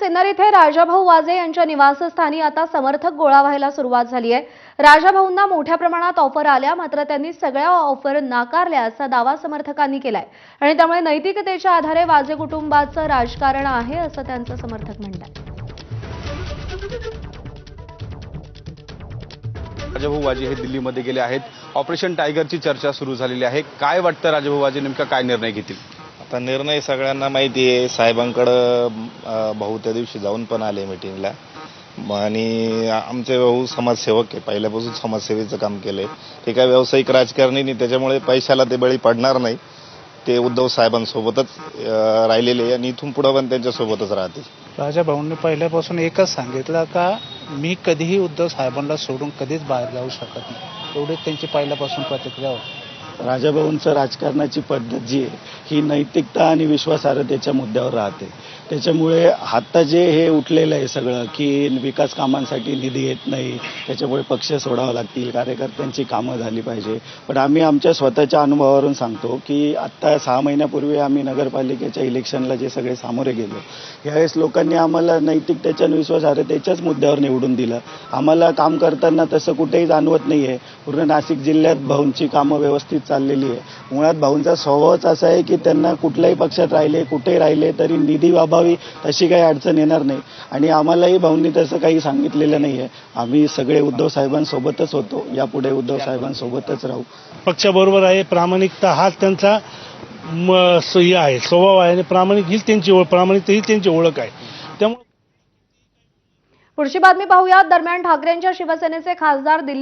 सिन्नर इथे राजाभाऊ वाजे यांच्या निवासस्थानी आता समर्थक गोळा व्हायला सुरुवात झाली आहे। राजाभाऊंना मोठ्या प्रमाणात ऑफर आल्या, मात्र त्यांनी सगळ्या ऑफर नाकारल्या असा दावा समर्थकांनी केलाय आणि त्यामुळे नैतिकतेच्या आधारे वाजे कुटुंबाचं राजकारण आहे असं त्यांचं समर्थक म्हणतात। राजाभाऊ वाजे हे दिल्लीमध्ये गेले आहेत। ऑपरेशन टायगरची चर्चा सुरू झालेली आहे। काय वाटतं राजाभाऊ वाजे नेमका काय निर्णय घेतील? आता निर्णय सगळ्यांना माहिती आहे। साहेबांकडे भाऊ त्या दिवशी जाऊन पण आले मीटिंगला आणि आमचे भाऊ समाजसेवक आहे, पहिल्यापासून समाजसेवेचं काम केलंय। ते काय व्यावसायिक राजकारणी नाही, त्याच्यामुळे पैशाला ते बळी पडणार नाही। ते उद्धव साहेबांसोबतच राहिलेले आणि इथून पुढे पण त्यांच्यासोबतच राहतील। राजाभाऊंनी पहिल्यापासून एकच सांगितलं का मी कधीही उद्धव साहेबांना सोडून कधीच बाहेर जाऊ शकत नाही, एवढीच त्यांची पहिल्यापासून प्रतिक्रिया होती। राजाभाऊंचं राजकारणाची पद्धत जी आहे ही नैतिकता आणि विश्वासार्हतेच्या मुद्द्यावर राहते। त्याच्यामुळे आता जे हे उठलेलं आहे सगळं की विकास कामांसाठी निधी येत नाही, त्याच्यामुळे पक्ष सोडावं लागतील, कार्यकर्त्यांची कामं झाली पाहिजे। पण आम्ही आमच्या स्वतःच्या अनुभवावरून सांगतो की आत्ता 6 महिन्यापूर्वी आम्ही नगरपालिकेच्या इलेक्शनला जे सगळे सामोरे गेलो, यावेळेस लोकांनी आम्हाला नैतिकतेच्या आणि विश्वासार्हतेच्याच मुद्द्यावर निवडून दिलं। आम्हाला काम करताना तसं कुठेही जाणवत नाही आहे। पूर्ण नाशिक जिल्ह्यात भाऊंची कामं व्यवस्थित चाललेली आहे। मुळात भाऊंचा स्वभावच असा आहे की त्यांना कुठल्याही पक्षात राहिले, कुठेही राहिले तरी निधी वाभावी तशी काही अडचण येणार नाही आणि आम्हालाही भाऊंनी तसं काही सांगितलेलं नाही आहे। आम्ही सगळे उद्धव साहेबांसोबतच होतो, यापुढे उद्धव साहेबांसोबतच राहू। पक्षाबरोबर आहे, प्रामाणिकता हा त्यांचा आहे, स्वभाव आहे आणि प्रामाणिकता ही त्यांची ओळख आहे। त्यामुळे पुढची बातमी पाहूया। दरम्यान ठाकरेंच्या शिवसेनेचे खासदार